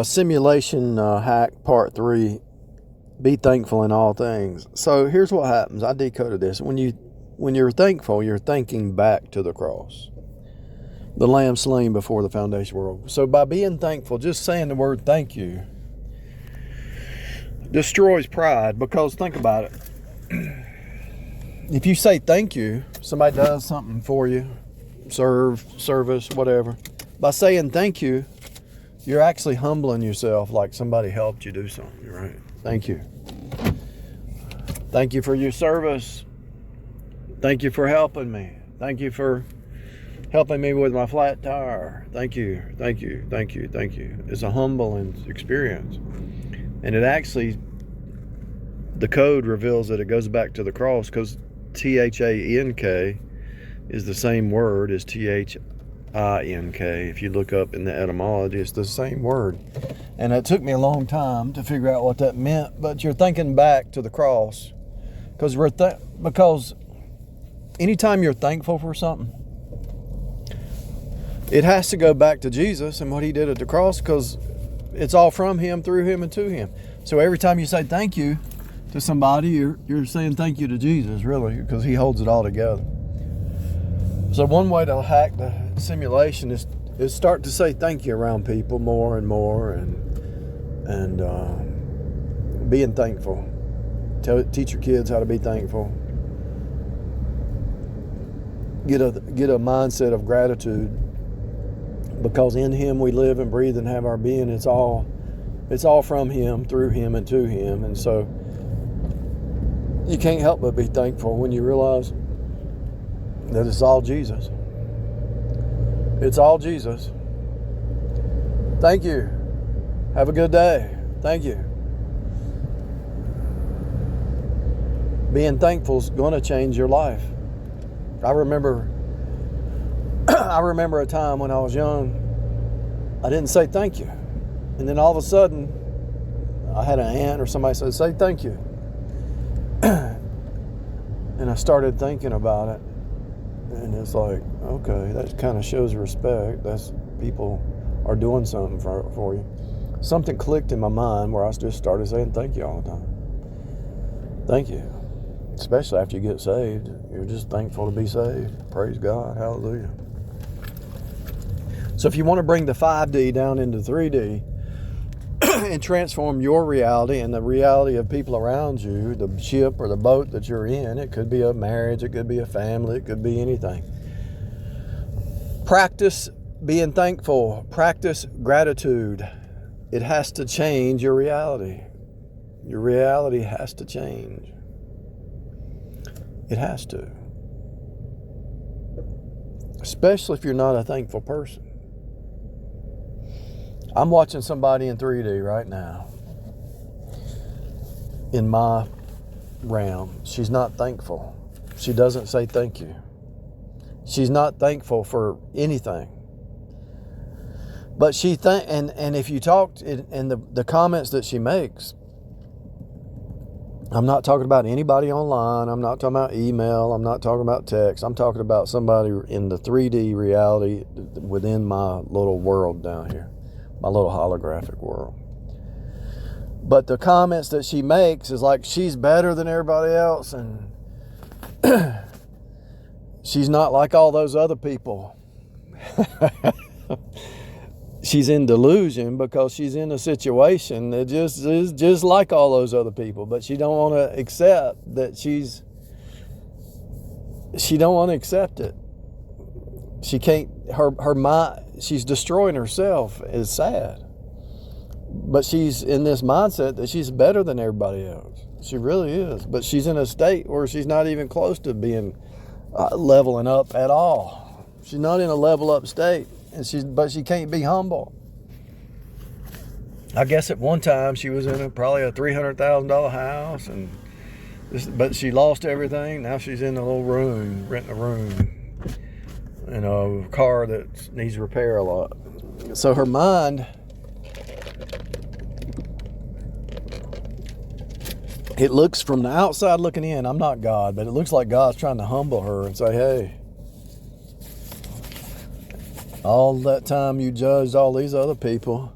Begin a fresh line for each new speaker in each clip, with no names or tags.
Simulation hack part 3. Be thankful in all things. So here's what happens. I decoded this. When you're thankful, you're thinking back to the cross, the lamb slain before the foundation of the world. So by being thankful, just saying the word thank you destroys pride. Because think about it. If you say thank you, somebody does something for you, service, whatever. By saying thank you, you're actually humbling yourself, like somebody helped you do something, right? Thank you. Thank you for your service. Thank you for helping me. Thank you for helping me with my flat tire. Thank you, thank you, thank you, thank you. It's a humbling experience. And it actually, the code reveals that it goes back to the cross, because T-H-A-N-K is the same word as T-H-I-N-K. If you look up in the etymology, it's the same word. And it took me a long time to figure out what that meant, but you're thinking back to the cross. Because anytime you're thankful for something, it has to go back to Jesus and what he did at the cross, because it's all from him, through him, and to him. So every time you say thank you to somebody, you're saying thank you to Jesus, really, because he holds it all together. So one way to hack the simulation is start to say thank you around people more and more, and being thankful. Teach your kids how to be thankful. Get a mindset of gratitude, because in him we live and breathe and have our being. It's all from him, through him, and to him. And so you can't help but be thankful when you realize that it's all Jesus. It's all Jesus. Thank you. Have a good day. Thank you. Being thankful is going to change your life. I remember a time when I was young, I didn't say thank you. And then all of a sudden, I had an aunt or somebody said, say thank you. And I started thinking about it. And it's like, okay, that kind of shows respect. That's people are doing something for you. Something clicked in my mind where I just started saying thank you all the time. Thank you. Especially after you get saved. You're just thankful to be saved. Praise God. Hallelujah. So if you want to bring the 5D down into 3D and transform your reality and the reality of people around you, the ship or the boat that you're in, it could be a marriage, it could be a family, it could be anything. Practice being thankful. Practice gratitude. It has to change your reality. Your reality has to change. It has to. Especially if you're not a thankful person. I'm watching somebody in 3D right now. In my realm. She's not thankful. She doesn't say thank you. She's not thankful for anything. But and if you talk in the comments that she makes, I'm not talking about anybody online. I'm not talking about email. I'm not talking about text. I'm talking about somebody in the 3D reality within my little world down here, my little holographic world. But the comments that she makes is like she's better than everybody else, and she's not like all those other people. She's in delusion because she's in a situation that just is just like all those other people, but she don't want to accept that she don't want to accept it. She can't, her mind, she's destroying herself. Is sad. But she's in this mindset that she's better than everybody else. She really is. But she's in a state where she's not even close to being leveling up at all. She's not in a level up state. But she can't be humble. I guess at one time she was in probably a $300,000 house, but she lost everything. Now she's in a little room, renting a room, in a car that needs repair a lot. So her mind, it looks from the outside looking in. I'm not God, but it looks like God's trying to humble her and say, hey, all that time you judged all these other people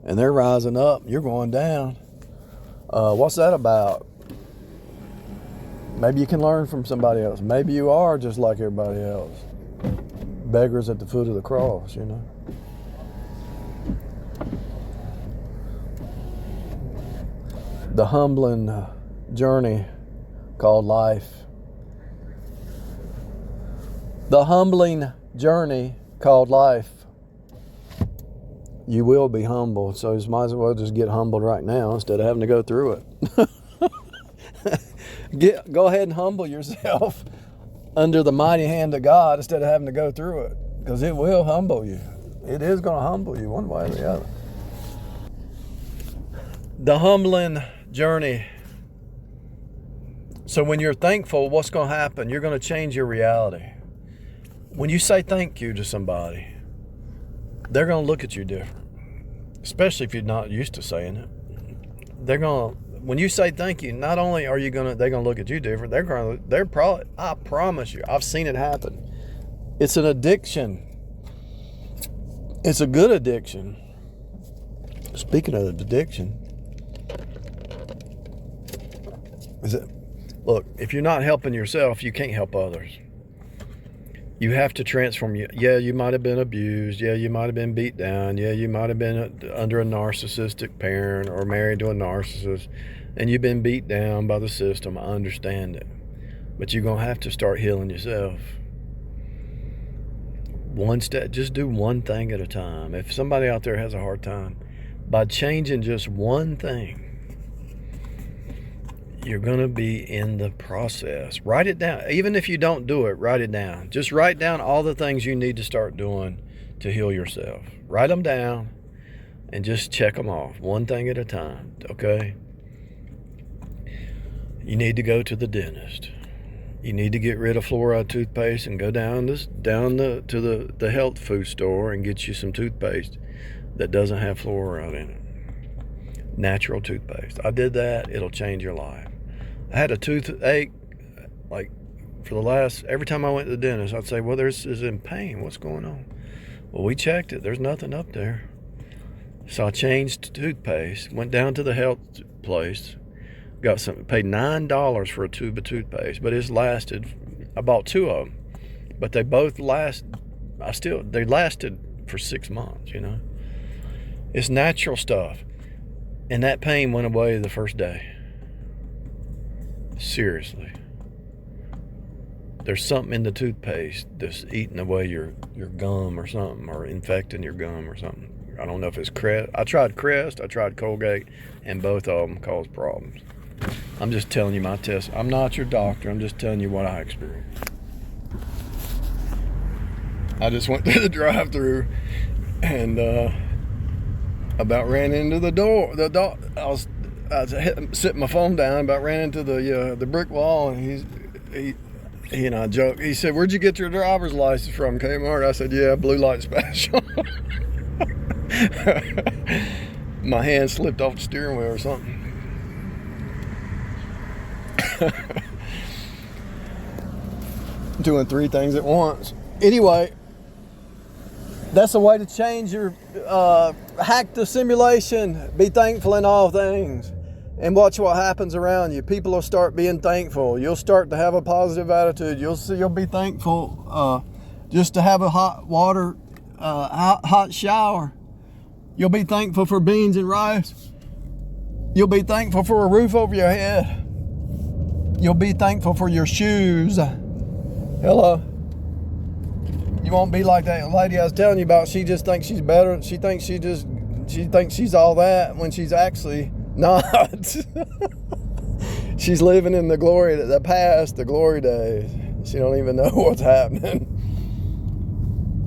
and they're rising up. You're going down. What's that about? Maybe you can learn from somebody else. Maybe you are just like everybody else. Beggars at the foot of the cross, you know. The humbling journey called life. The humbling journey called life. You will be humbled, so you might as well just get humbled right now instead of having to go through it. Go ahead and humble yourself under the mighty hand of God instead of having to go through it, because it will humble you. It is going to humble you one way or the other. The humbling journey. So when you're thankful, what's going to happen? You're going to change your reality. When you say thank you to somebody, they're going to look at you different, especially if you're not used to saying it. When you say thank you, not only are they're going to look at you different, they're probably, I promise you, I've seen it happen. It's an addiction. It's a good addiction. Speaking of addiction, look, if you're not helping yourself, you can't help others. You have to transform. Yeah, you might have been abused. Yeah, you might have been beat down. Yeah, you might have been under a narcissistic parent or married to a narcissist, and you've been beat down by the system. I understand it. But you're going to have to start healing yourself. One step, just do one thing at a time. If somebody out there has a hard time, by changing just one thing, you're going to be in the process. Write it down. Even if you don't do it, write it down. Just write down all the things you need to start doing to heal yourself. Write them down and just check them off, one thing at a time, okay? You need to go to the dentist. You need to get rid of fluoride toothpaste and go down to the health food store and get you some toothpaste that doesn't have fluoride in it. Natural toothpaste. I did that. It'll change your life. I had a toothache, like, every time I went to the dentist, I'd say, well, is in pain. What's going on? Well, we checked it. There's nothing up there. So I changed toothpaste, went down to the health place, paid $9 for a tube of toothpaste, but it's lasted, I bought 2 of them, but they both they lasted for 6 months, you know. It's natural stuff. And that pain went away the first day. Seriously. There's something in the toothpaste that's eating away your gum or something, or infecting your gum or something. I don't know if it's Crest. I tried Crest, I tried Colgate, and both of them cause problems. I'm just telling you my test. I'm not your doctor. I'm just telling you what I experienced. I just went to the drive-thru and about ran into the door. I was sitting my phone down, about ran into the brick wall, and he and I joked. He said, "Where'd you get your driver's license from, Kmart?" I said, "Yeah, blue light special." My hand slipped off the steering wheel or something. Doing 3 things at once. Anyway, that's a way to change your hack the simulation. Be thankful in all things, and watch what happens around you. People will start being thankful. You'll start to have a positive attitude. You'll be thankful just to have a hot shower. You'll be thankful for beans and rice. You'll be thankful for a roof over your head. You'll be thankful for your shoes. Hello. You won't be like that lady I was telling you about. She just thinks she's better. She thinks she's all that when she's actually not. She's living in the glory, the past, the glory days. She don't even know what's happening.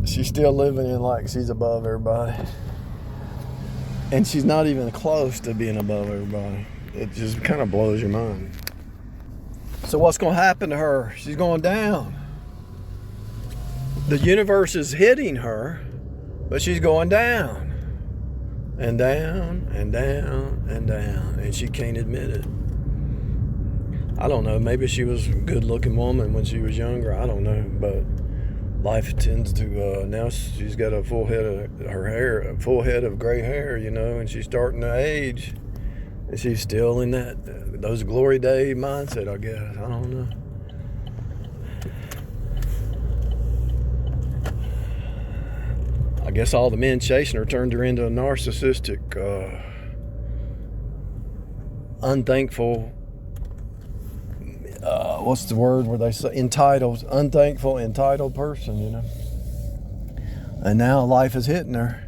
She's still living in like she's above everybody. And she's not even close to being above everybody. It just kind of blows your mind. So what's going to happen to her? She's going down. The universe is hitting her, but she's going down. And down, and down, and down. And she can't admit it. I don't know. Maybe she was a good-looking woman when she was younger. I don't know. But life tends to now she's got a full head of her hair, a full head of gray hair, you know, and she's starting to age, and she's still in that those glory day mindset, I guess. I don't know. I guess all the men chasing her turned her into a narcissistic, unthankful, what's the word where they say unthankful, entitled person, you know. And now life is hitting her,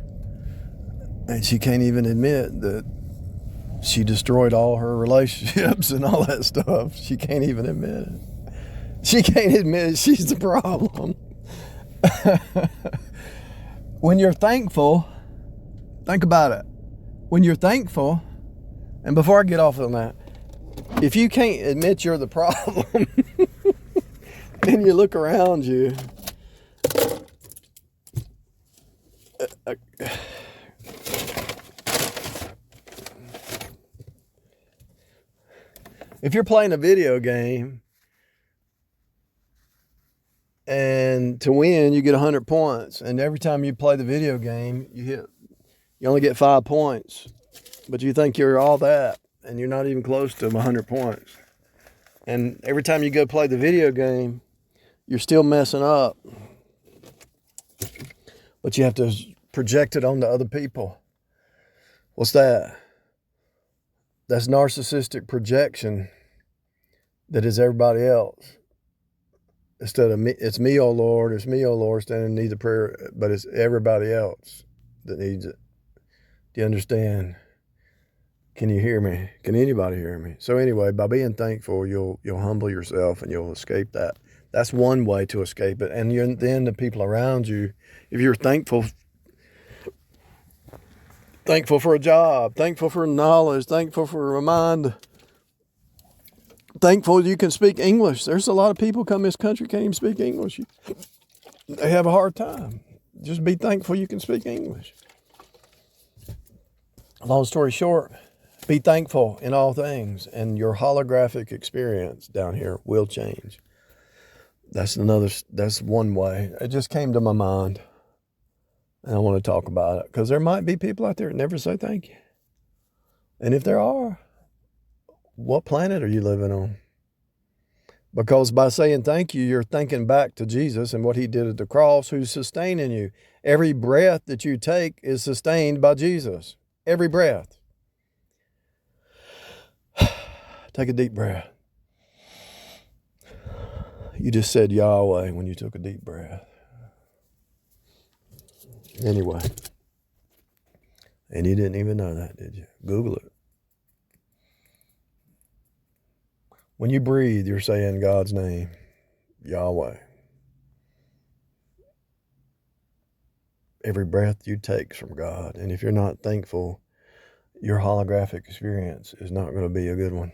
and she can't even admit that she destroyed all her relationships and all that stuff. She can't even admit it. She can't admit she's the problem. When you're thankful, think about it. When you're thankful, and before I get off on that, if you can't admit you're the problem, and you look around you, if you're playing a video game and to win you get 100 points, and every time you play the video game you only get 5 points, but you think you're all that and you're not even close to 100 points, and every time you go play the video game you're still messing up, but you have to project it onto other people. What's that? That's narcissistic projection that is everybody else. Instead of me, it's me, oh Lord, standing in need of prayer, but it's everybody else that needs it. Do you understand? Can you hear me? Can anybody hear me? So anyway, by being thankful, you'll humble yourself and you'll escape that. That's one way to escape it. And then the people around you, if you're thankful for a job, thankful for knowledge, thankful for a mind, thankful you can speak English. There's a lot of people come this country can't even speak English. They have a hard time. Just be thankful you can speak English. Long story short, be thankful in all things, and your holographic experience down here will change. That's one way. It just came to my mind, and I want to talk about it, because there might be people out there that never say thank you. And if there are, what planet are you living on? Because by saying thank you, you're thinking back to Jesus and what he did at the cross, who's sustaining you. Every breath that you take is sustained by Jesus. Every breath. Take a deep breath. You just said Yahweh when you took a deep breath. Anyway. And you didn't even know that, did you? Google it. When you breathe, you're saying God's name, Yahweh. Every breath you take is from God. And if you're not thankful, your holographic experience is not going to be a good one.